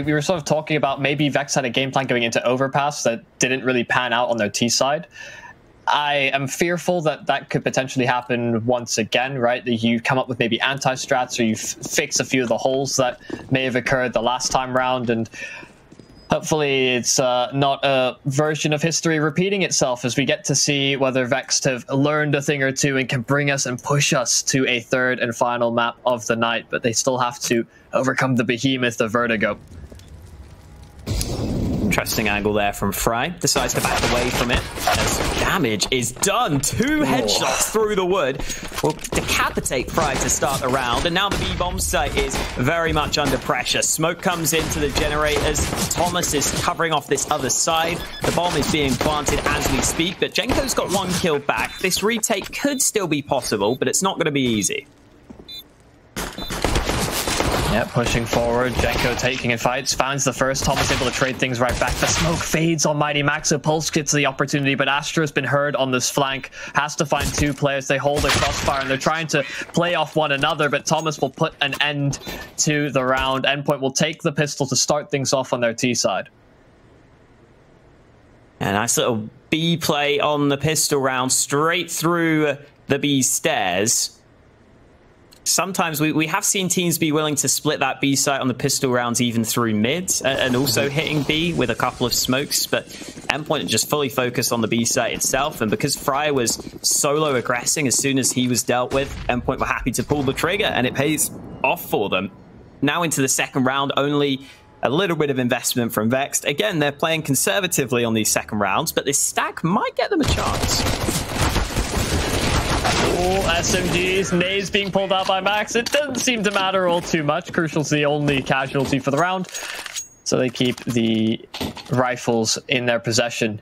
we were sort of talking about maybe Vex had a game plan going into Overpass that didn't really pan out on their T side. I am fearful that that could potentially happen once again, right? That you come up with maybe anti-strats or you fix a few of the holes that may have occurred the last time round, and hopefully it's not a version of history repeating itself as we get to see whether Vexed have learned a thing or two and can bring us and push us to a third and final map of the night, but they still have to overcome the behemoth of Vertigo. Interesting angle there from Fry. Decides to back away from it as damage is done. 2 headshots through the wood will decapitate Fry to start the round. And now the B bomb site is very much under pressure. Smoke comes into the generators. Thomas is covering off this other side. The bomb is being planted as we speak, but Jenko's got 1 kill back. This retake could still be possible, but it's not going to be easy. Yeah, pushing forward. Jenko taking in fights. Finds the first. Thomas able to trade things right back. The smoke fades on Mighty Max. So Pulse gets the opportunity, but Astra's been heard on this flank. Has to find 2 players. They hold a crossfire and they're trying to play off one another, but Thomas will put an end to the round. Endpoint will take the pistol to start things off on their T side. A nice little B play on the pistol round straight through the B stairs. Sometimes we have seen teams be willing to split that B site on the pistol rounds even through mid and also hitting B with a couple of smokes, but Endpoint just fully focused on the B site itself, and because Fry was solo aggressing as soon as he was dealt with, Endpoint were happy to pull the trigger and it pays off for them. Now into the second round, only a little bit of investment from Vexed. Again, they're playing conservatively on these second rounds, but this stack might get them a chance. Oh, SMGs, nades being pulled out by Max. It doesn't seem to matter all too much. Crucial's the only casualty for the round, so they keep the rifles in their possession.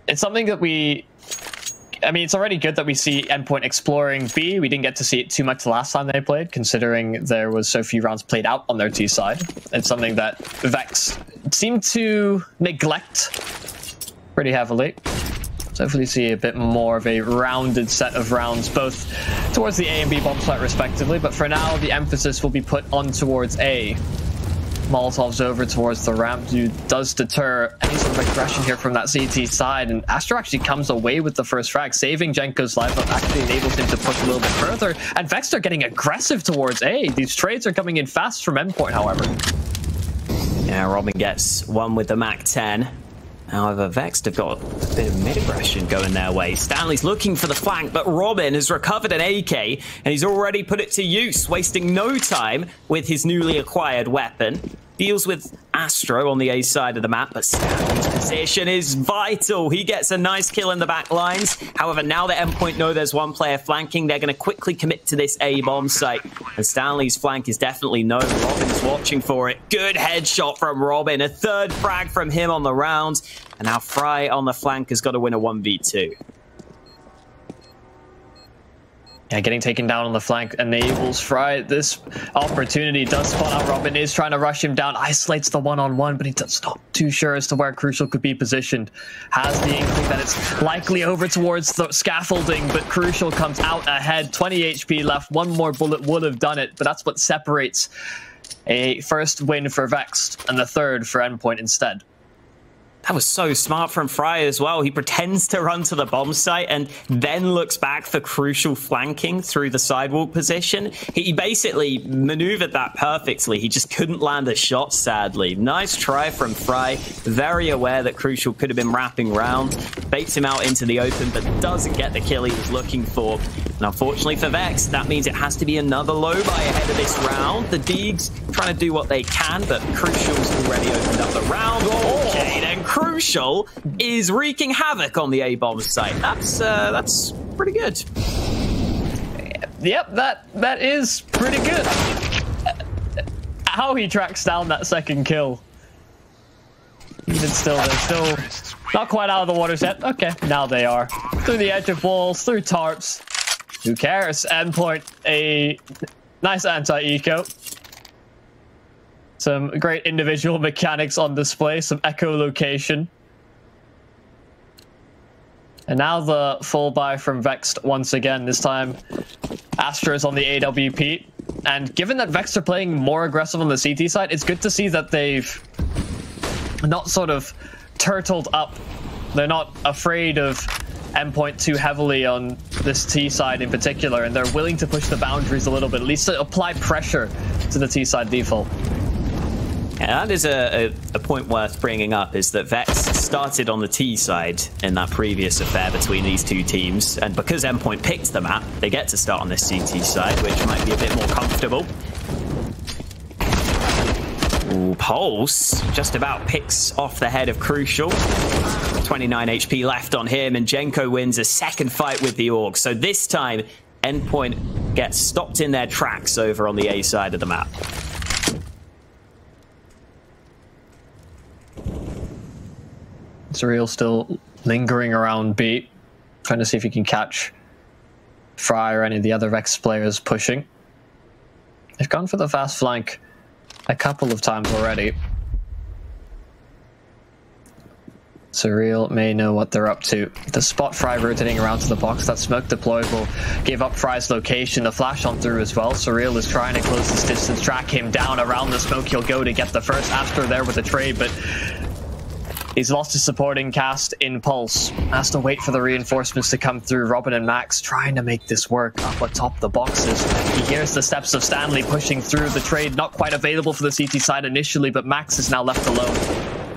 It's something that it's already good that we see Endpoint exploring B. We didn't get to see it too much the last time they played, considering there was so few rounds played out on their T side. It's something that Vex seemed to neglect pretty heavily. So hopefully see a bit more of a rounded set of rounds, both towards the A and B bomb site respectively. But for now, the emphasis will be put on towards A. Molotov's over towards the ramp, who does deter any sort of aggression here from that CT side. And Astra actually comes away with the first frag, saving Jenko's life, but actually enables him to push a little bit further. And Vexed are getting aggressive towards A. These trades are coming in fast from Endpoint, however. Yeah, Robin gets 1 with the MAC-10. However, Vexed have got a bit of mid-aggression going their way. Stanley's looking for the flank, but Robin has recovered an AK, and he's already put it to use, wasting no time with his newly acquired weapon. Deals with Astro on the A side of the map, but Stanley's position is vital. He gets a nice kill in the back lines. However, now that Endpoint know there's 1 player flanking, they're going to quickly commit to this A bomb site. And Stanley's flank is definitely known. Robin's watching for it. Good headshot from Robin. A 3rd frag from him on the round. And now Fry on the flank has got to win a 1v2. Yeah, getting taken down on the flank enables Fry. This opportunity does spot out. Robin is trying to rush him down, isolates the one-on-one, but he's not too sure as to where Crucial could be positioned. Has the inkling that it's likely over towards the scaffolding, but Crucial comes out ahead. 20 HP left. 1 more bullet would have done it, but that's what separates a first win for Vexed and the 3rd for Endpoint instead. That was so smart from Fry as well. He pretends to run to the bomb site and then looks back for Crucial flanking through the sidewalk position. He basically maneuvered that perfectly. He just couldn't land a shot, sadly. Nice try from Fry. Very aware that Crucial could have been wrapping round. Baits him out into the open, but doesn't get the kill he was looking for. And unfortunately for Vex, that means it has to be another low buy ahead of this round. The Deegs trying to do what they can, but Crucial's already opened up the round. Okay, then Crucial is wreaking havoc on the A-bomb site. That's pretty good. Yep, that is pretty good. How he tracks down that 2nd kill. Even still, they're still not quite out of the waters yet. Okay, now they are. Through the edge of walls, through tarps. Who cares? Endpoint, a nice anti-eco. Some great individual mechanics on display, some echolocation. And now the full buy from Vexed once again. This time, Astra's on the AWP. And given that Vexed are playing more aggressive on the CT side, it's good to see that they've not sort of turtled up. They're not afraid of Endpoint too heavily on this T side in particular, and they're willing to push the boundaries a little bit, at least to apply pressure to the T side default. Yeah, that is a point worth bringing up, is that Vexed started on the T side in that previous affair between these two teams, and because Endpoint picked the map, they get to start on this CT side, which might be a bit more comfortable. Ooh, Pulse just about picks off the head of Crucial. 29 HP left on him, and Jenko wins a second fight with the Org. So this time, Endpoint gets stopped in their tracks over on the A side of the map. Surreal still lingering around B, trying to see if he can catch Fry or any of the other Vex players pushing. They've gone for the fast flank a couple of times already. Surreal may know what they're up to. The spot Fry rotating around to the box. That smoke deployable gave up Fry's location. The flash on through as well. Surreal is trying to close this distance, track him down around the smoke. He'll go to get the first Astro there with the trade, but he's lost his supporting cast in Pulse. Has to wait for the reinforcements to come through. Robin and Max trying to make this work up atop the boxes. He hears the steps of Stanley pushing through. The trade not quite available for the CT side initially, but Max is now left alone.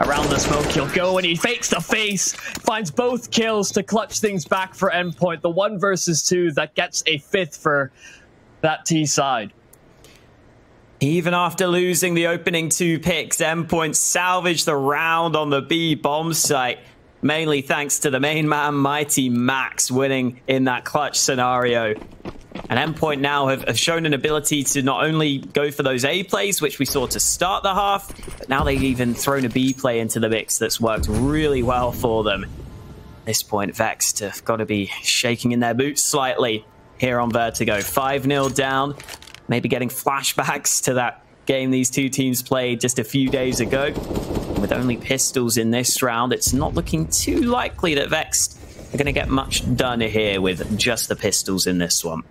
Around the smoke, he'll go and he fakes the face. Finds both kills to clutch things back for Endpoint. The 1 versus 2 that gets a 5th for that T side. Even after losing the opening 2 picks, Endpoint salvaged the round on the B bomb site, mainly thanks to the main man, Mighty Max, winning in that clutch scenario. And Endpoint now have shown an ability to not only go for those A plays, which we saw to start the half, but now they've even thrown a B play into the mix that's worked really well for them. At this point, Vexed have got to be shaking in their boots slightly here on Vertigo. 5-0 down. Maybe getting flashbacks to that game these two teams played just a few days ago. With only pistols in this round, it's not looking too likely that Vexed are going to get much done here with just the pistols in this one.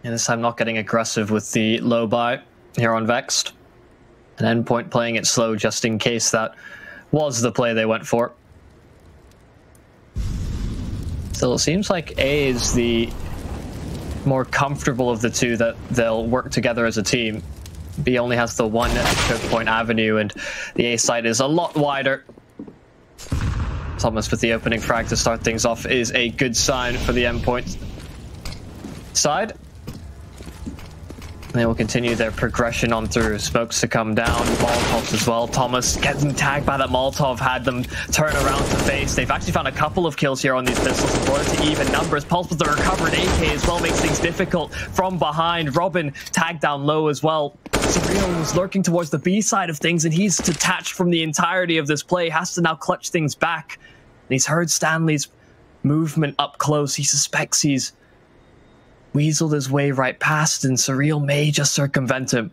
And this time not getting aggressive with the low buy here on Vexed. And Endpoint playing it slow just in case that was the play they went for. Still, it seems like A is the more comfortable of the two, that they'll work together as a team. B only has the one choke point avenue, and the A side is a lot wider. Thomas with the opening frag to start things off is a good sign for the Endpoint side. They will continue their progression on through. Smokes to come down, Molotovs as well. Thomas getting tagged by that Molotov, had them turn around to face. They've actually found a couple of kills here on these pistols and brought it to even numbers. Pulse with the recovered AK as well makes things difficult from behind. Robin tagged down low as well. Surreal was lurking towards the B side of things, and he's detached from the entirety of this play. Has to now clutch things back. And he's heard Stanley's movement up close. He suspects he's weaseled his way right past, and Surreal may just circumvent him.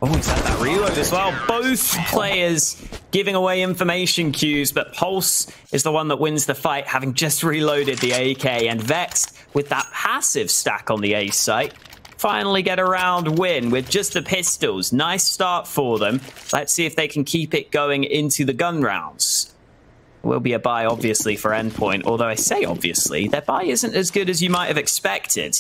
Oh, he's had that reload as well. Both players giving away information cues, but Pulse is the one that wins the fight, having just reloaded the AK, and Vexed, with that passive stack on the A site, finally get a round win with just the pistols. Nice start for them. Let's see if they can keep it going into the gun rounds. Will be a buy, obviously, for Endpoint, although I say obviously, their buy isn't as good as you might have expected.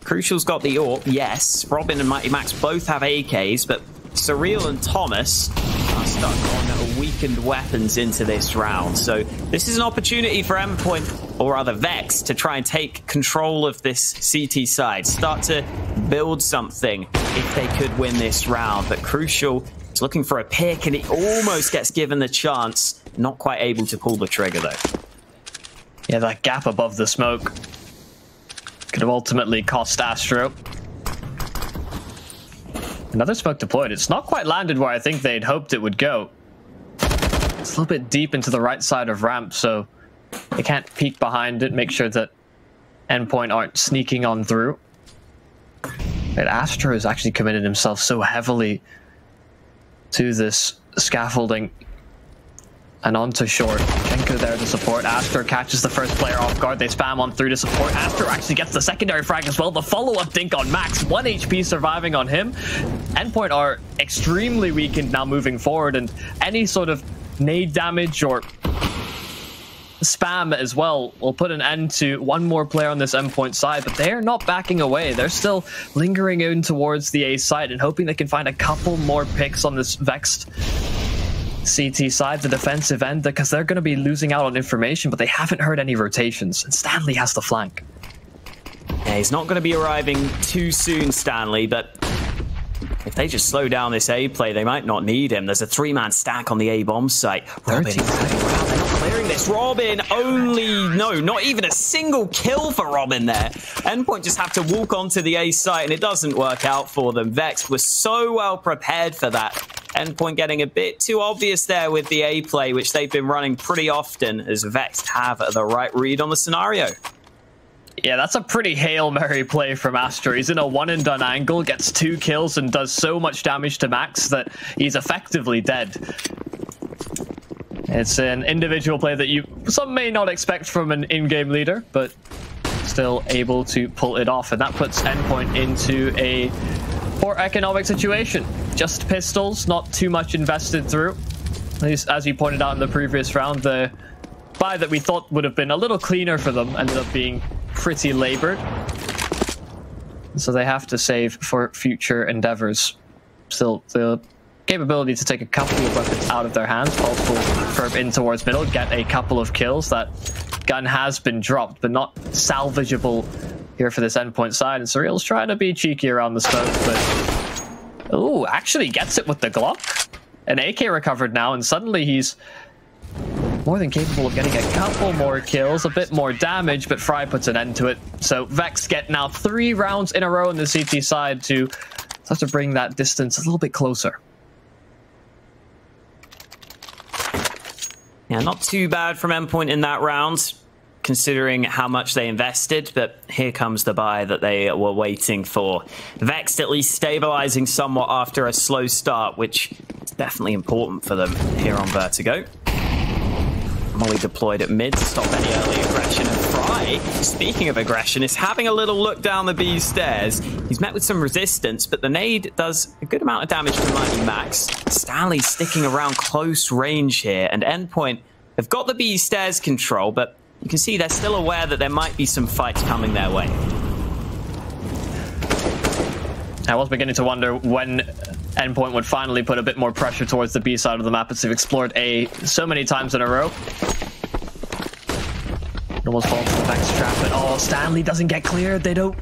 Crucial's got the AWP, yes. Robin and Mighty Max both have AKs, but Surreal and Thomas are stuck on weakened weapons into this round. So this is an opportunity for Endpoint, or rather Vex, to try and take control of this CT side. Start to build something if they could win this round. But Crucial is looking for a pick, and he almost gets given the chance. Not quite able to pull the trigger, though. Yeah, that gap above the smoke could have ultimately cost Astro. Another smoke deployed. It's not quite landed where I think they'd hoped it would go. It's a little bit deep into the right side of ramp, so they can't peek behind it, make sure that Endpoint aren't sneaking on through. But Astro has actually committed himself so heavily to this scaffolding. And on to short. Chenko there to support. Astor catches the first player off guard. They spam on through to support. Astor actually gets the secondary frag as well. The follow-up dink on Max. 1 HP surviving on him. Endpoint are extremely weakened now moving forward. And any sort of nade damage or spam as well will put an end to one more player on this Endpoint side. But they're not backing away. They're still lingering in towards the A side and hoping they can find a couple more picks on this Vexed CT side, the defensive end, because they're going to be losing out on information, but they haven't heard any rotations, and Stanley has the flank. Yeah, he's not going to be arriving too soon, Stanley, but if they just slow down this A play, they might not need him. There's a 3-man stack on the A bomb site. Robin, they're not clearing this. Robin not even a single kill for Robin there. Endpoint just have to walk onto the A site, and it doesn't work out for them. Vexed was so well prepared for that. Endpoint getting a bit too obvious there with the A play, which they've been running pretty often, as Vexed have the right read on the scenario. Yeah, that's a pretty Hail Mary play from Astor. He's in a one-and-done angle, gets 2 kills, and does so much damage to Max that he's effectively dead. It's an individual play that some may not expect from an in-game leader, but still able to pull it off. And that puts Endpoint into a poor economic situation. Just pistols, not too much invested through. At least, as you pointed out in the previous round, the buy that we thought would have been a little cleaner for them ended up being pretty labored. So they have to save for future endeavors. Still, the capability to take a couple of weapons out of their hands, also curve in towards middle, get a couple of kills. That gun has been dropped, but not salvageable here for this Endpoint side. And Surreal's trying to be cheeky around the smoke, but ooh, actually gets it with the Glock. An AK recovered now, and suddenly he's more than capable of getting a couple more kills, a bit more damage, but Fry puts an end to it. So Vex get now 3 rounds in a row on the CT side to start to bring that distance a little bit closer. Yeah, not too bad from Endpoint in that round, considering how much they invested, but here comes the buy that they were waiting for. Vexed at least stabilizing somewhat after a slow start, which is definitely important for them here on Vertigo. Molly deployed at mid to stop any early aggression, and Fry, speaking of aggression, is having a little look down the B stairs. He's met with some resistance, but the nade does a good amount of damage to Mighty Max. Stanley sticking around close range here, and Endpoint have got the B stairs control, but you can see they're still aware that there might be some fights coming their way. I was beginning to wonder when Endpoint would finally put a bit more pressure towards the B side of the map, as they've explored A so many times in a row. It almost falls to the Vex trap, but oh, Stanley doesn't get cleared. They don't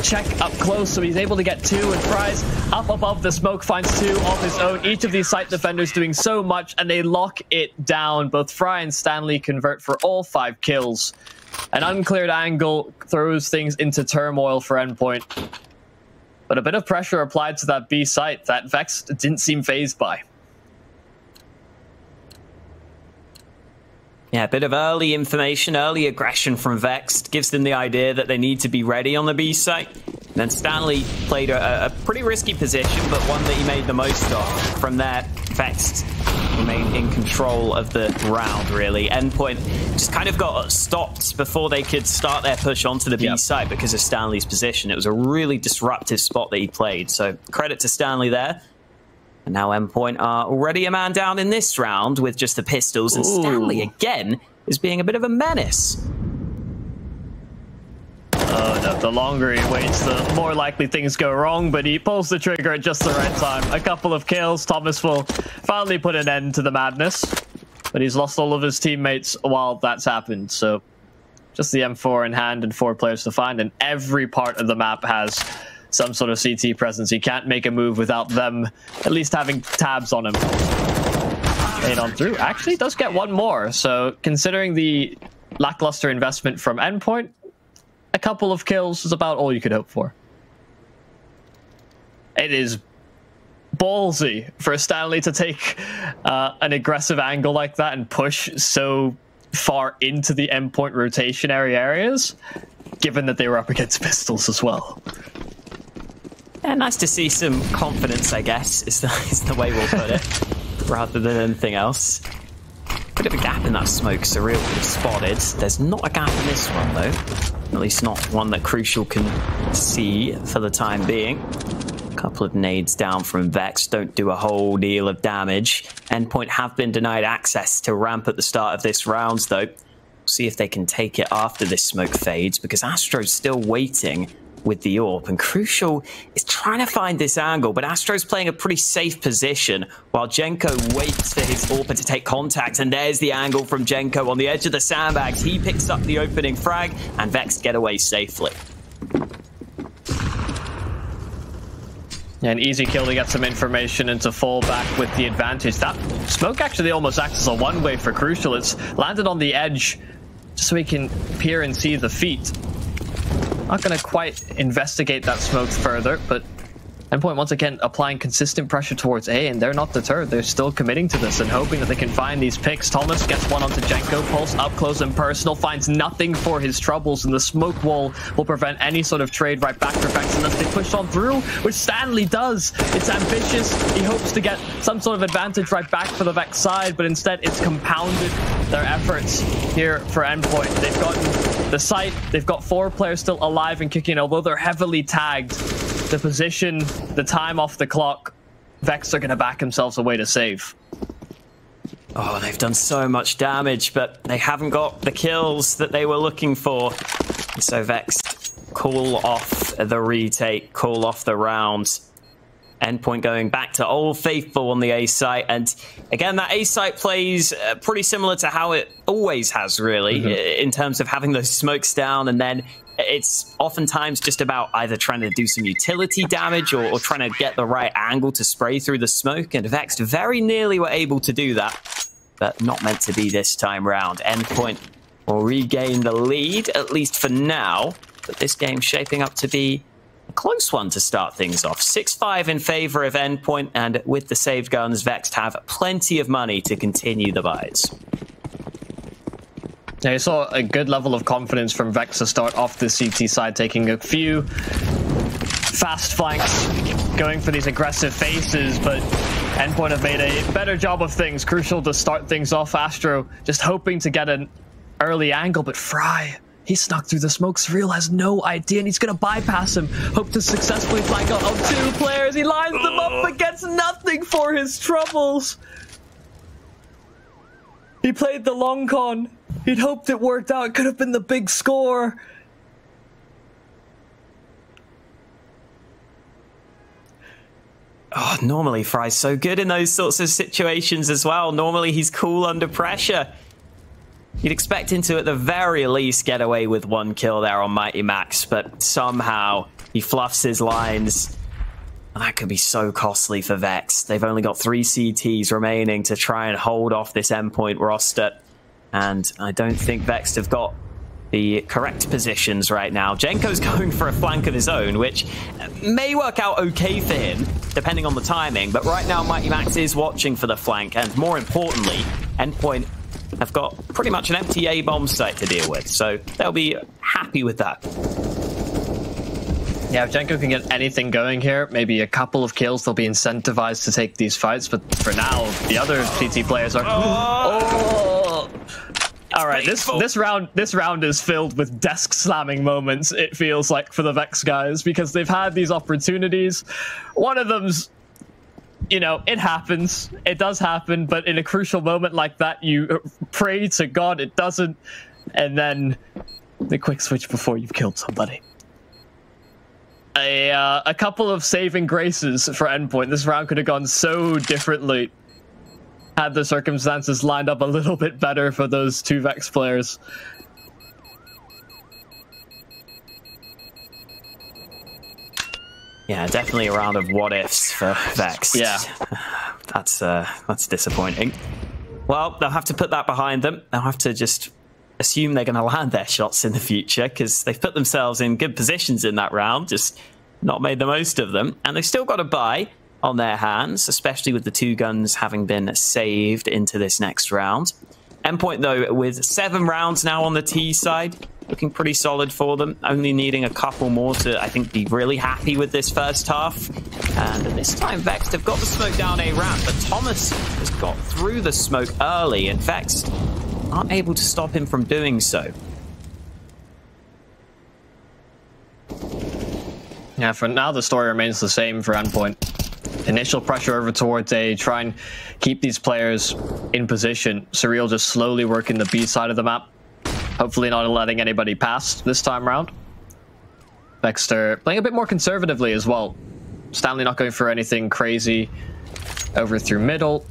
check up close, so he's able to get 2, and Fry's up above the smoke, finds 2 of his own. Each of these site defenders doing so much, and they lock it down. Both Fry and Stanley convert for all 5 kills. An uncleared angle throws things into turmoil for Endpoint, but a bit of pressure applied to that B site that Vex didn't seem phased by. Yeah, a bit of early information, early aggression from Vexed gives them the idea that they need to be ready on the B site. And then Stanley played a pretty risky position, but one that he made the most of. From there, Vexed remained in control of the round, really. Endpoint just kind of got stopped before they could start their push onto the B site because of Stanley's position. It was a really disruptive spot that he played, so credit to Stanley there. And now Endpoint are already a man down in this round with just the pistols, and Stanley again is being a bit of a menace. Oh no, the longer he waits, the more likely things go wrong, but he pulls the trigger at just the right time. A couple of kills, Thomas will finally put an end to the madness, but he's lost all of his teammates while that's happened, so just the M4 in hand and 4 players to find, and every part of the map has some sort of CT presence. He can't make a move without them at least having tabs on him. And on through. Actually does get 1 more. So considering the lackluster investment from Endpoint, a couple of kills is about all you could hope for. It is ballsy for Stanley to take an aggressive angle like that and push so far into the Endpoint rotationary areas, given that they were up against pistols as well. Yeah, nice to see some confidence, I guess, is the way we'll put it, rather than anything else. Bit of a gap in that smoke, Surreal could have spotted. There's not a gap in this one, though. At least not one that Crucial can see for the time being. A couple of nades down from Vex. Don't do a whole deal of damage. Endpoint have been denied access to ramp at the start of this round, though. See if they can take it after this smoke fades, because Astro's still waiting with the AWP, and Crucial is trying to find this angle, but Astro's playing a pretty safe position while Jenko waits for his AWP to take contact, and there's the angle from Jenko on the edge of the sandbags. He picks up the opening frag, and Vex get away safely. Yeah, an easy kill to get some information and to fall back with the advantage. That smoke actually almost acts as a one-way for Crucial. It's landed on the edge just so he can peer and see the feet. Not going to quite investigate that smoke further, but Endpoint once again applying consistent pressure towards A, and they're not deterred. They're still committing to this and hoping that they can find these picks. Thomas gets one onto Jenko. Pulse up close and personal, finds nothing for his troubles, and the smoke wall will prevent any sort of trade right back for Vex unless they push on through, which Stanley does. It's ambitious. He hopes to get some sort of advantage right back for the Vex side, but instead it's compounded their efforts here for Endpoint. They've gotten the site. They've got 4 players still alive and kicking, although they're heavily tagged. The position, the time off the clock, Vex are going to back themselves away to save. Oh, they've done so much damage, but they haven't got the kills that they were looking for. So Vex call off the retake, call off the round. Endpoint going back to Old Faithful on the A site, and again that A site plays pretty similar to how it always has, really, in terms of having those smokes down, and then it's oftentimes just about either trying to do some utility damage or trying to get the right angle to spray through the smoke, and Vex very nearly were able to do that, but not meant to be this time round. Endpoint will regain the lead, at least for now, but this game's shaping up to be a close one to start things off. 6-5 in favor of Endpoint, and with the saved guns, Vex have plenty of money to continue the buys. Yeah, you saw a good level of confidence from Vex to start off the CT side, taking a few fast flanks, going for these aggressive faces, but Endpoint have made a better job of things. Crucial to start things off. Astro just hoping to get an early angle, but Fry, he snuck through the smoke. Surreal has no idea, and he's going to bypass him. Hope to successfully flank out on 2 players. He lines them up, but gets nothing for his troubles. He played the long con. He'd hoped it worked out. It could have been the big score. Oh, normally Fry's so good in those sorts of situations as well. Normally he's cool under pressure. You'd expect him to, at the very least, get away with 1 kill there on Mighty Max, but somehow he fluffs his lines. And that could be so costly for Vex. They've only got 3 CTs remaining to try and hold off this Endpoint roster. And I don't think Vex have got the correct positions right now. Jenko's going for a flank of his own, which may work out okay for him, depending on the timing. But right now, Mighty Max is watching for the flank. And more importantly, Endpoint have got pretty much an empty A-bomb site to deal with. So they'll be happy with that. Yeah, if Jenko can get anything going here, maybe a couple of kills, they'll be incentivized to take these fights. But for now, the other CT players are... Oh! All right, this round is filled with desk slamming moments, it feels like, for the Vex guys, because they've had these opportunities. One of them's, you know, it happens. It does happen, but in a crucial moment like that, you pray to God it doesn't, and then the quick switch before you've killed somebody. A couple of saving graces for Endpoint. This round could have gone so differently had the circumstances lined up a little bit better for those 2 Vex players. Yeah, definitely a round of what-ifs for Vex. Yeah. That's disappointing. Well, they'll have to put that behind them. They'll have to just assume they're going to land their shots in the future, because they've put themselves in good positions in that round, just not made the most of them. And they've still got a buy on their hands, especially with the 2 guns having been saved into this next round. Endpoint, though, with 7 rounds now on the T side, looking pretty solid for them, only needing a couple more to, I think, be really happy with this first half. And this time, Vexed have got the smoke down a ramp, but Thomas has got through the smoke early, and Vexed aren't able to stop him from doing so. Yeah, for now, the story remains the same for Endpoint. Initial pressure over towards A, try and keep these players in position. Surreal just slowly working the B side of the map. Hopefully not letting anybody pass this time round. Vexter playing a bit more conservatively as well. Stanley not going for anything crazy over through middle.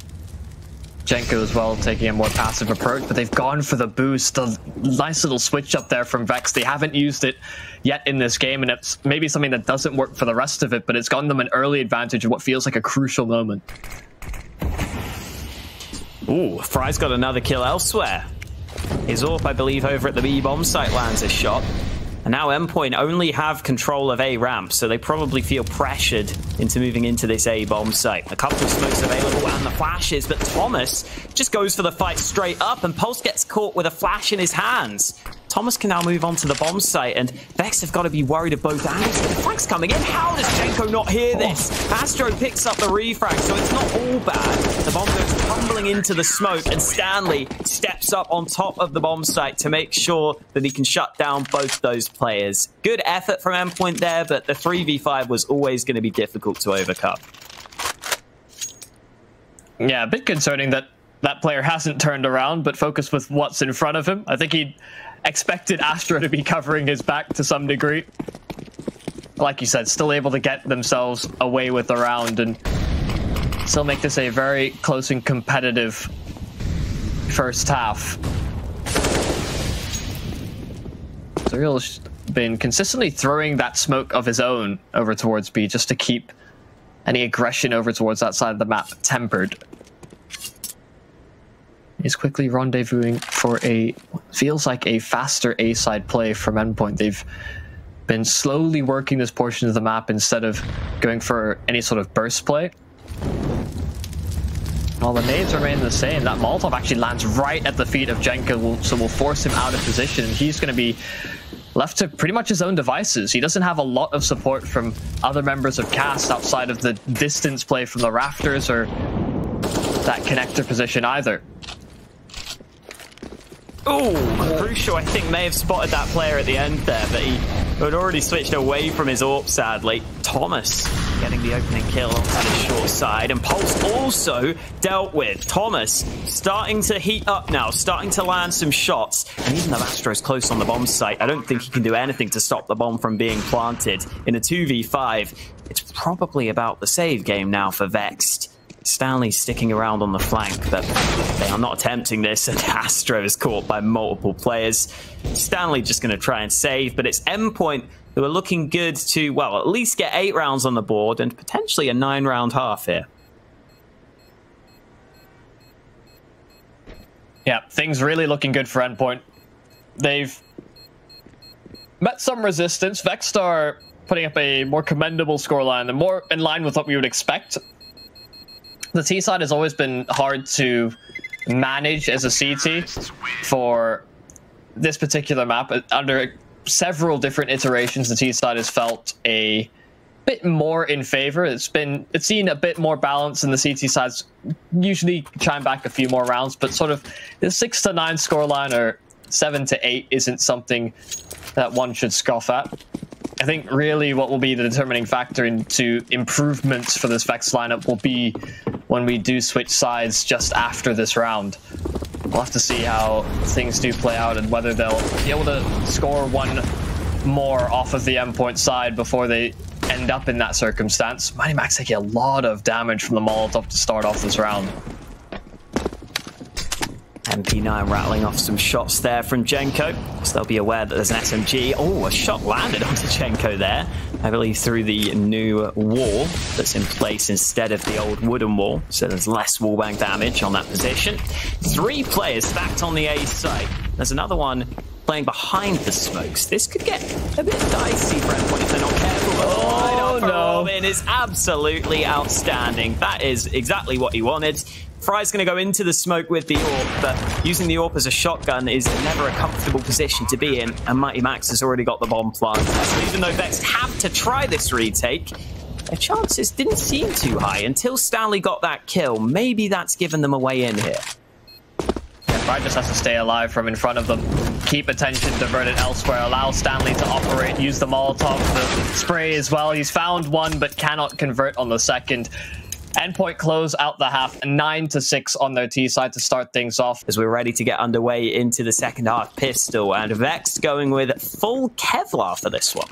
Jenko as well taking a more passive approach, but they've gone for the boost. A nice little switch up there from Vex. They haven't used it yet in this game, and it's maybe something that doesn't work for the rest of it, but it's gotten them an early advantage in what feels like a crucial moment. Ooh, Fry's got another kill elsewhere. His AWP, I believe, over at the B bomb site lands a shot. And now Endpoint only have control of A ramp, so they probably feel pressured into moving into this A bomb site. A couple of smokes available and the flashes, but Thomas just goes for the fight straight up, and Pulse gets caught with a flash in his hands. Thomas can now move on to the bomb site, and Vex have got to be worried of both angles. The flag's coming in. How does Jenko not hear this? Astro picks up the refrag, so it's not all bad. The bomb goes tumbling into the smoke, and Stanley steps up on top of the bomb site to make sure that he can shut down both those players. Good effort from Endpoint there, but the 3v5 was always going to be difficult to overcome. Yeah, a bit concerning that that player hasn't turned around, but focused with what's in front of him. I think he expected Astro to be covering his back to some degree. Like you said, still able to get themselves away with the round and still make this a very close and competitive first half. Surreal's been consistently throwing that smoke of his own over towards B just to keep any aggression over towards that side of the map tempered. He's quickly rendezvousing for a, feels like a faster A-side play from Endpoint. They've been slowly working this portion of the map instead of going for any sort of burst play. While the nades remain the same, that Molotov actually lands right at the feet of Jenko, so will force him out of position, and he's going to be left to pretty much his own devices. He doesn't have a lot of support from other members of Cast outside of the distance play from the rafters or that connector position either. Oh, Crucial, I think, may have spotted that player at the end there, but he had already switched away from his AWP, sadly. Thomas getting the opening kill on the short side, and Pulse also dealt with. Thomas starting to heat up now, starting to land some shots, and even though Astro's close on the bomb site, I don't think he can do anything to stop the bomb from being planted. In a 2v5, it's probably about the save game now for Vexed. Stanley sticking around on the flank, but they are not attempting this, and Astro is caught by multiple players. Stanley just going to try and save, but it's Endpoint who are looking good to, well, at least get 8 rounds on the board and potentially a 9-round half here. Yeah, things really looking good for Endpoint. They've met some resistance. Vexed are putting up a more commendable scoreline and more in line with what we would expect. The T side has always been hard to manage as a CT for this particular map. Under several different iterations, the T side has felt a bit more in favor. It's seen a bit more balance, and the CT sides usually chime back a few more rounds, but sort of the 6 to 9 scoreline or 7 to 8 isn't something that one should scoff at. I think really what will be the determining factor into improvements for this Vex lineup will be when we do switch sides just after this round. We'll have to see how things do play out and whether they'll be able to score one more off of the Endpoint side before they end up in that circumstance. Mighty Max taking a lot of damage from the Molotov to start off this round. MP9 rattling off some shots there from Jenko, so they'll be aware that there's an SMG. Oh, a shot landed onto Jenko there, I believe through the new wall that's in place instead of the old wooden wall, so there's less wallbang damage on that position. 3 players stacked on the A site. There's another one playing behind the smokes. This could get a bit dicey for Endpoint if they're not careful. Oh no! Robin is absolutely outstanding. That is exactly what he wanted. Fry's going to go into the smoke with the AWP, but using the AWP as a shotgun is never a comfortable position to be in, and Mighty Max has already got the bomb planted. So even though Vex have to try this retake, their chances didn't seem too high until Stanley got that kill. Maybe that's given them a way in here. Fry just has to stay alive from in front of them. Keep attention diverted elsewhere. Allow Stanley to operate. Use the Molotov, the spray as well. He's found one, but cannot convert on the second. Endpoint close out the half, 9-6 on their T side to start things off. As we're ready to get underway into the second half, Pistol and Vexed going with full Kevlar for this one.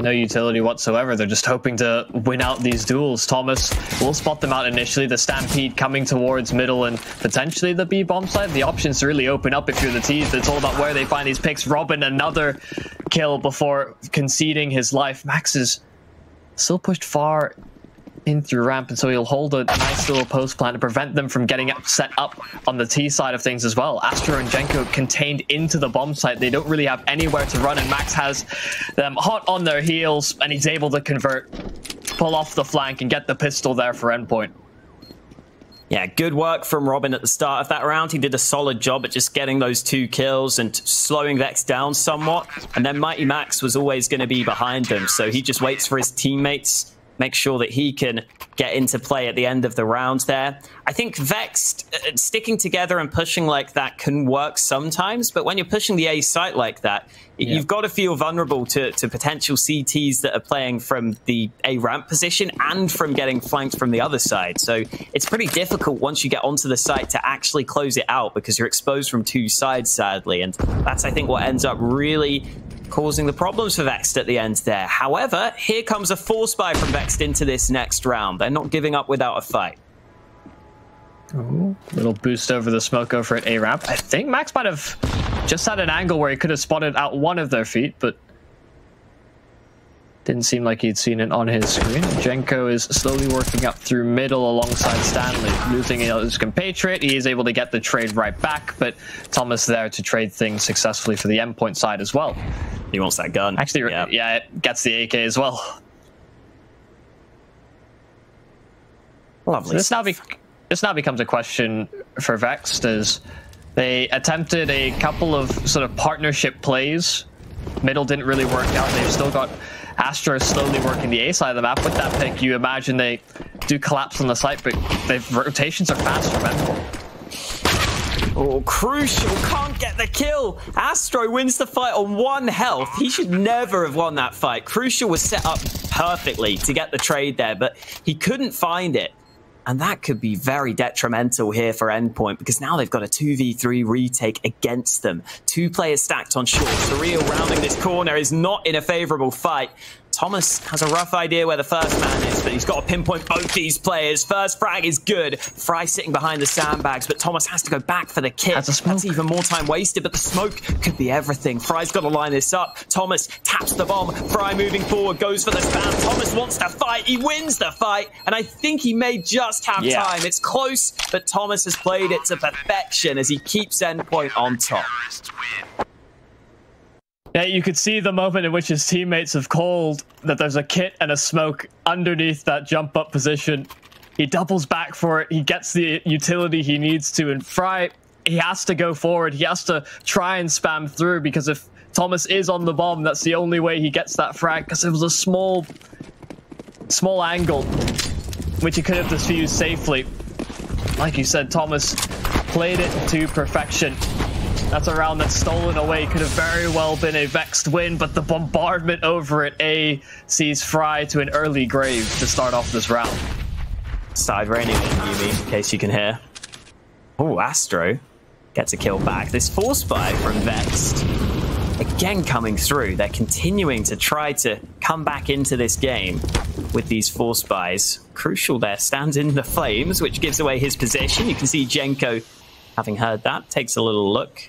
No utility whatsoever. They're just hoping to win out these duels. Thomas will spot them out initially. The Stampede coming towards middle and potentially the B bomb side. The options really open up if you're the T's. It's all about where they find these picks. Robin, another kill before conceding his life. Max is still pushed far in through ramp, and so he'll hold a nice little post plan to prevent them from getting set up on the T side of things as well. Astro and Jenko contained into the bomb site. They don't really have anywhere to run, and Max has them hot on their heels, and he's able to convert, pull off the flank, and get the pistol there for Endpoint. Yeah, good work from Robin at the start of that round. He did a solid job at just getting those 2 kills and slowing Vex down somewhat. And then Mighty Max was always going to be behind them, so he just waits for his teammates, make sure that he can get into play at the end of the round there. I think Vexed sticking together and pushing like that can work sometimes, but when you're pushing the A site like that, you've got to feel vulnerable to potential CTs that are playing from the A ramp position and from getting flanked from the other side. So it's pretty difficult once you get onto the site to actually close it out because you're exposed from 2 sides, sadly. And that's, I think, what ends up really causing the problems for Vexed at the end there. However, here comes a force buy from Vexed into this next round. They're not giving up without a fight. Ooh, little boost over the smoke over at A ramp. I think Max might have just had an angle where he could have spotted out one of their feet, but didn't seem like he'd seen it on his screen. Jenko is slowly working up through middle alongside Stanley, losing his compatriot. He is able to get the trade right back, but Thomas there to trade things successfully for the Endpoint side as well. He wants that gun. Actually, yeah, it gets the AK as well. Lovely. So this now becomes a question for Vexed, as they attempted a couple of sort of partnership plays. Middle didn't really work out. They've still got Astro slowly working the A side of the map. With that pick, you imagine they do collapse on the site, but the rotations are fast from Endpoint. Oh, Crucial can't get the kill. Astro wins the fight on 1 health. He should never have won that fight. Crucial was set up perfectly to get the trade there, but he couldn't find it. And that could be very detrimental here for Endpoint, because now they've got a 2v3 retake against them. 2 players stacked on short. Surreal rounding this corner is not in a favorable fight. Thomas has a rough idea where the first man is, but he's got to pinpoint both these players. First frag is good. Fry sitting behind the sandbags, but Thomas has to go back for the kit. That's even more time wasted, but the smoke could be everything. Fry's got to line this up. Thomas taps the bomb. Fry moving forward, goes for the spam. Thomas wants to fight. He wins the fight, and I think he may just have time. It's close, but Thomas has played it to perfection as he keeps Endpoint on top. Yeah, you could see the moment in which his teammates have called that there's a kit and a smoke underneath that jump up position. He doubles back for it. He gets the utility he needs to. And Fry, he has to go forward. He has to try and spam through, because if Thomas is on the bomb, that's the only way he gets that frag, because it was a small angle which he could have defused safely. Like you said, Thomas played it to perfection. That's a round that's stolen away. Could have very well been a Vexed win, but the bombardment over at A sees Fry to an early grave to start off this round. Started raining on Yumi, in case you can hear. Oh, Astro gets a kill back. This force buy from Vexed, again coming through. They're continuing to try to come back into this game with these force buys. Crucial there stands in the flames, which gives away his position. You can see Jenko, having heard that, takes a little look.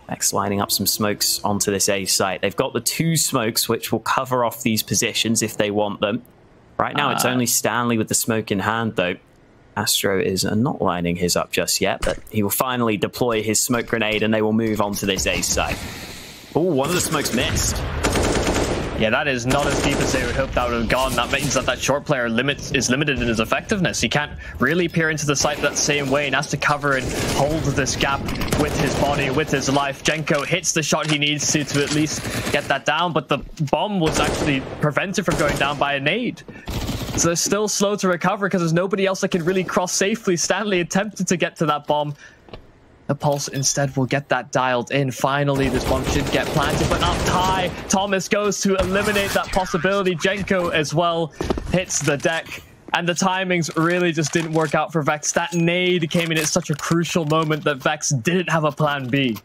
Vex lining up some smokes onto this A site. They've got the 2 smokes, which will cover off these positions if they want them. Right now, it's only Stanley with the smoke in hand, though. Astro is not lining his up just yet, but he will finally deploy his smoke grenade, and they will move on to this A site. Oh, one of the smokes missed. Yeah, that is not as deep as they would hope that would have gone. That means that that short player is limited in his effectiveness. He can't really peer into the site that same way and has to cover and hold this gap with his body, with his life. Jenko hits the shot he needs to at least get that down, but the bomb was actually prevented from going down by a nade. So they're still slow to recover because there's nobody else that can really cross safely. Stanley attempted to get to that bomb. The Pulse instead will get that dialed in. Finally, this bomb should get planted, but up high. Thomas goes to eliminate that possibility. Jenko as well hits the deck. And the timings really just didn't work out for Vex. That nade came in at such a crucial moment that Vex didn't have a plan B.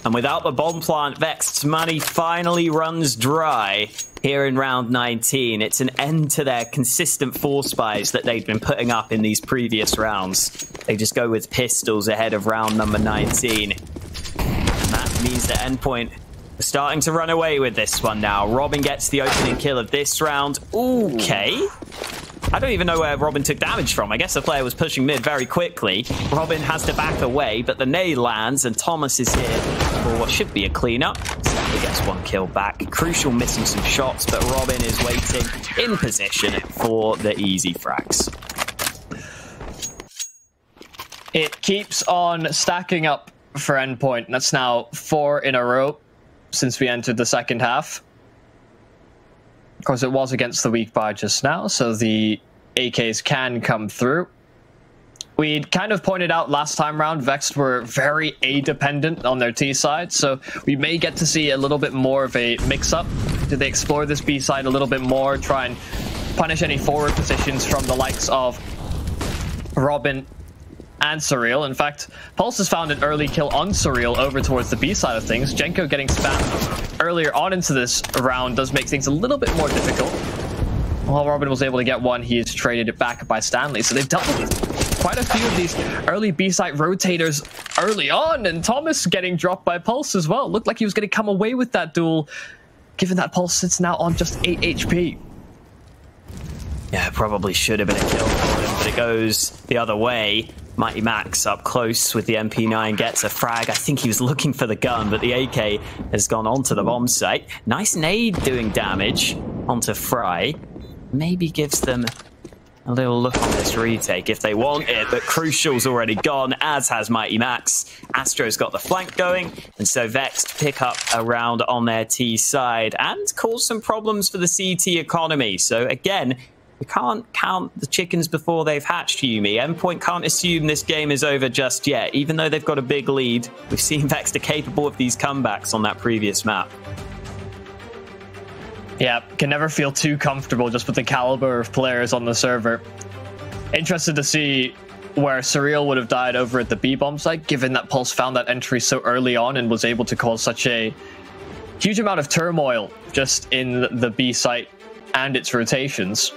And without the bomb plant, Vexed's money finally runs dry here in round 19. It's an end to their consistent force buys that they'd been putting up in these previous rounds. They just go with pistols ahead of round number 19. And that means that Endpoint are starting to run away with this one now. Robin gets the opening kill of this round. Okay. I don't even know where Robin took damage from. I guess the player was pushing mid very quickly. Robin has to back away, but the nade lands, and Thomas is here for what should be a cleanup. Stanley gets one kill back. Crucial missing some shots, but Robin is waiting in position for the easy frags. It keeps on stacking up for Endpoint. That's now 4 in a row since we entered the second half. Of course, it was against the weak buy just now, so the AKs can come through. We'd kind of pointed out last time round, Vexed were very A-dependent on their T side, so we may get to see a little bit more of a mix-up. Did they explore this B side a little bit more, try and punish any forward positions from the likes of Robin and Surreal? In fact, Pulse has found an early kill on Surreal over towards the B side of things. Jenko getting spammed earlier on into this round does make things a little bit more difficult. While Robin was able to get one, he is traded it back by Stanley. So they've dealt with quite a few of these early B side rotators early on, and Thomas getting dropped by Pulse as well. Looked like he was going to come away with that duel, given that Pulse sits now on just 8 HP. Yeah, probably should have been a kill for him, but it goes the other way. Mighty Max up close with the MP9 gets a frag. I think he was looking for the gun, but the AK has gone onto the bomb site. Nice nade doing damage onto Fry. Maybe gives them a little look on this retake if they want it, but Crucial's already gone, as has Mighty Max. Astro's got the flank going, and so Vexed pick up a round on their T side and cause some problems for the CT economy. So again, we can't count the chickens before they've hatched, Yumi. Endpoint can't assume this game is over just yet, even though they've got a big lead. We've seen Vexed are capable of these comebacks on that previous map. Yeah, can never feel too comfortable just with the caliber of players on the server. Interested to see where Surreal would have died over at the B-bomb site, given that Pulse found that entry so early on and was able to cause such a huge amount of turmoil just in the B site and its rotations.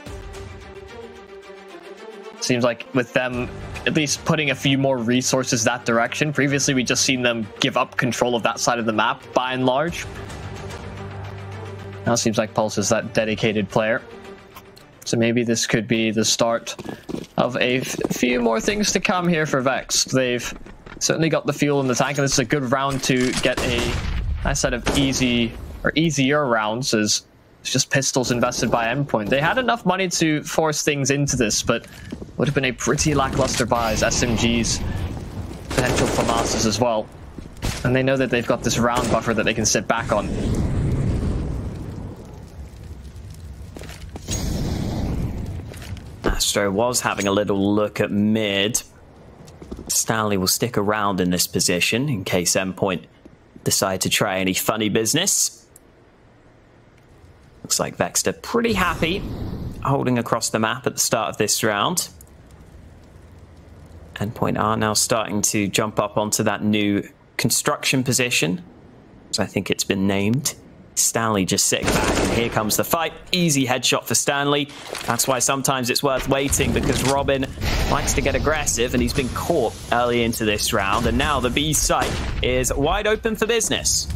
Seems like with them at least putting a few more resources that direction. Previously, we just seen them give up control of that side of the map by and large. Now it seems like Pulse is that dedicated player. So maybe this could be the start of a few more things to come here for Vexed. They've certainly got the fuel in the tank, and this is a good round to get a nice set of easier rounds, as it's just pistols invested by Endpoint. They had enough money to force things into this, but would have been a pretty lackluster buys. SMGs, potential FAMASs as well. And they know that they've got this round buffer that they can sit back on. Astro was having a little look at mid. Stanley will stick around in this position in case Endpoint decide to try any funny business. Looks like Vexed are pretty happy holding across the map at the start of this round. Endpoint are now starting to jump up onto that new construction position, as I think it's been named. Stanley just sitting back, and here comes the fight. Easy headshot for Stanley. That's why sometimes it's worth waiting, because Robin likes to get aggressive, and he's been caught early into this round, and now the B site is wide open for business.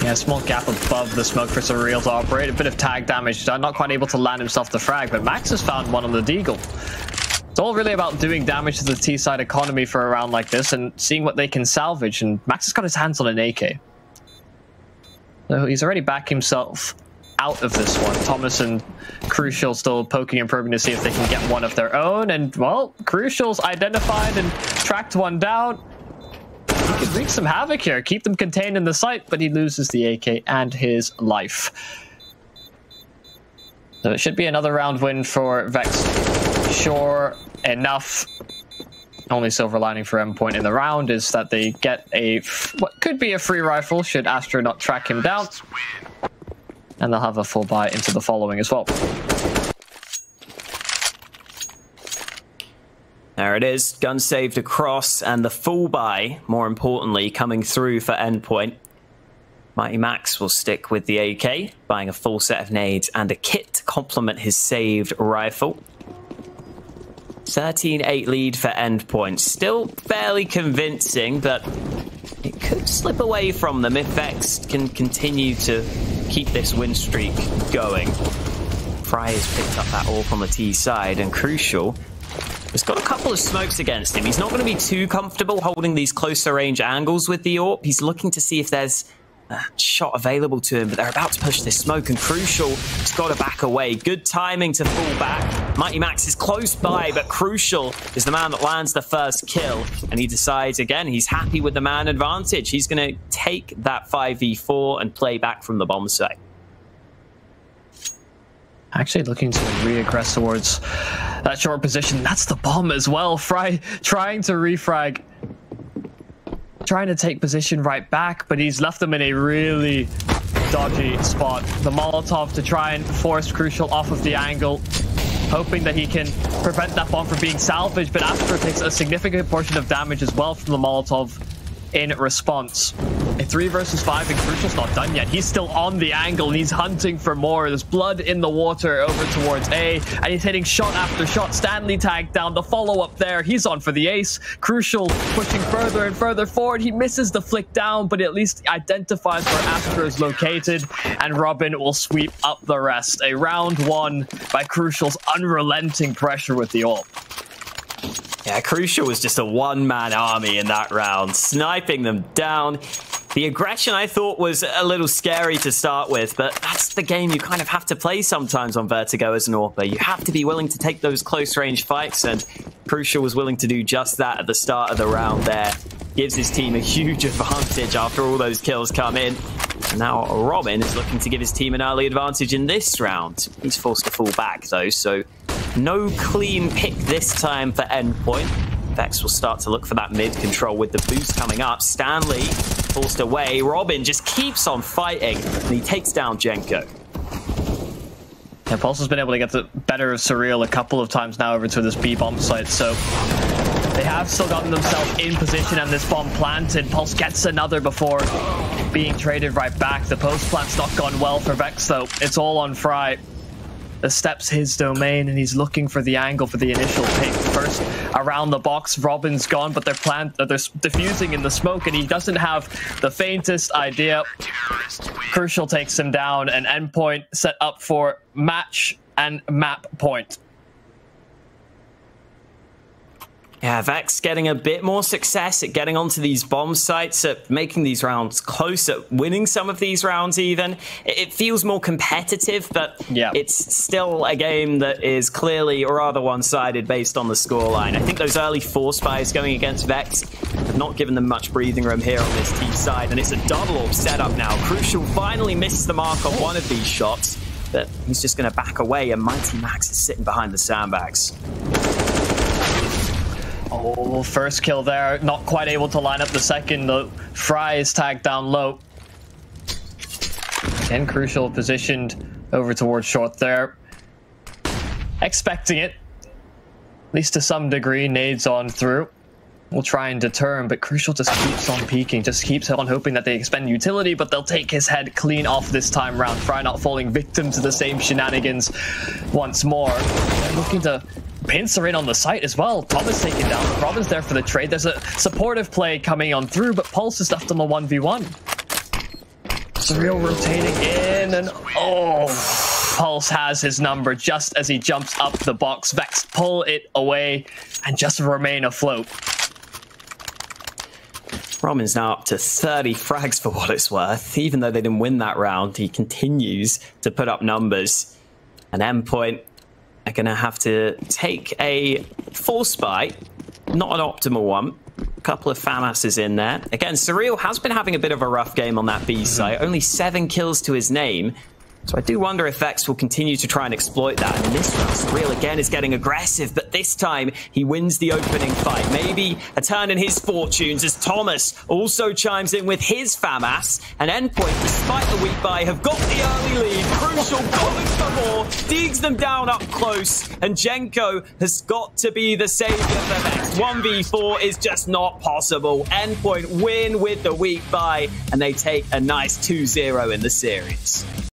Yeah, small gap above the smoke for Surreal to operate. A bit of tag damage done, not quite able to land himself the frag, but Max has found one on the Deagle. It's all really about doing damage to the T-side economy for a round like this and seeing what they can salvage, and Max has got his hands on an AK. So he's already backed himself out of this one. Thomas and Crucial still poking and probing to see if they can get one of their own. And, well, Crucial's identified and tracked one down. He could wreak some havoc here, keep them contained in the site, but he loses the AK and his life. So it should be another round win for Vexed. Sure enough. Only silver lining for Endpoint in the round is that they get what could be a free rifle should Astro not track him down. And they'll have a full buy into the following as well. There it is, gun saved across, and the full buy, more importantly, coming through for Endpoint. Mighty Max will stick with the AK, buying a full set of nades and a kit to complement his saved rifle. 13-8 lead for Endpoint. Still fairly convincing, but it could slip away from them if Vexed can continue to keep this win streak going. Fry has picked up that all from the T side, and Crucial has got a couple of smokes against him. He's not going to be too comfortable holding these closer range angles with the AWP. He's looking to see if there's a shot available to him, but they're about to push this smoke, and Crucial has got to back away. Good timing to fall back. Mighty Max is close by, but Crucial is the man that lands the first kill, and he decides, again, he's happy with the man advantage. He's going to take that 5v4 and play back from the bomb site. Actually looking to re-aggress towards that short position. That's the bomb as well. Fry trying to refrag. Trying to take position right back, but he's left them in a really dodgy spot. The Molotov to try and force Crucial off of the angle, hoping that he can prevent that bomb from being salvaged, but Astro takes a significant portion of damage as well from the Molotov in response. A 3 versus 5 and Crucial's not done yet. He's still on the angle and he's hunting for more. There's blood in the water over towards A, and he's hitting shot after shot. Stanley tagged down, the follow-up there. He's on for the ace. Crucial pushing further and further forward. He misses the flick down, but at least identifies where Astro is located, and Robin will sweep up the rest. A round won by Crucial's unrelenting pressure with the AWP. Yeah, Crucial was just a one-man army in that round, sniping them down. The aggression, I thought, was a little scary to start with, but that's the game you kind of have to play sometimes on Vertigo as an AWPer. You have to be willing to take those close-range fights, and Crucial was willing to do just that at the start of the round there. Gives his team a huge advantage after all those kills come in. And now Robin is looking to give his team an early advantage in this round. He's forced to fall back, though, so no clean pick this time for Endpoint. Vex will start to look for that mid control with the boost coming up. Stanley forced away. Robin just keeps on fighting, and he takes down Jenko. Yeah, Pulse has been able to get the better of Surreal a couple of times now over to this B bomb site, so they have still gotten themselves in position and this bomb planted. Pulse gets another before being traded right back. The post plant's not gone well for Vex, though. It's all on Fry. The step's his domain, and he's looking for the angle for the initial pick. First, around the box, Robin's gone, but they're diffusing in the smoke, and he doesn't have the faintest idea. Crucial takes him down, and Endpoint set up for match and map point. Yeah, Vex getting a bit more success at getting onto these bomb sites, at making these rounds closer, winning some of these rounds even. It feels more competitive, but yeah, it's still a game that is clearly rather one-sided based on the scoreline. I think those early force buys going against Vex have not given them much breathing room here on this T side, and it's a double AWP setup now. Crucial finally misses the mark on one of these shots, but he's just going to back away, and Mighty Max is sitting behind the sandbags. Oh, first kill there. Not quite able to line up the second, though. Fry is tagged down low. Again, Crucial positioned over towards short there. Expecting it. At least to some degree, nades on through. We'll try and deter him, but Crucial just keeps on peeking. Just keeps on hoping that they expend utility, but they'll take his head clean off this time round. Fry not falling victim to the same shenanigans once more. They're looking to pincer in on the site as well. Thomas taken down. Robin's there for the trade. There's a supportive play coming on through, but Pulse is left on the 1v1. Surreal rotating in, and oh, Pulse has his number just as he jumps up the box. Vex pull it away and just remain afloat. Robin's now up to 30 frags for what it's worth. Even though they didn't win that round, he continues to put up numbers. And Endpoint are going to have to take a force bite. Not an optimal one. A couple of FAMASs in there. Again, Surreal has been having a bit of a rough game on that B site. Only 7 kills to his name. So I do wonder if Vexed will continue to try and exploit that. And this round, Surreal again is getting aggressive, but this time he wins the opening fight. Maybe a turn in his fortunes as Thomas also chimes in with his FAMAS. And Endpoint, despite the weak buy, have got the early lead. Crucial, going for more, digs them down up close. And Jenko has got to be the savior for Vexed. 1v4 is just not possible. Endpoint win with the weak buy, and they take a nice 2-0 in the series.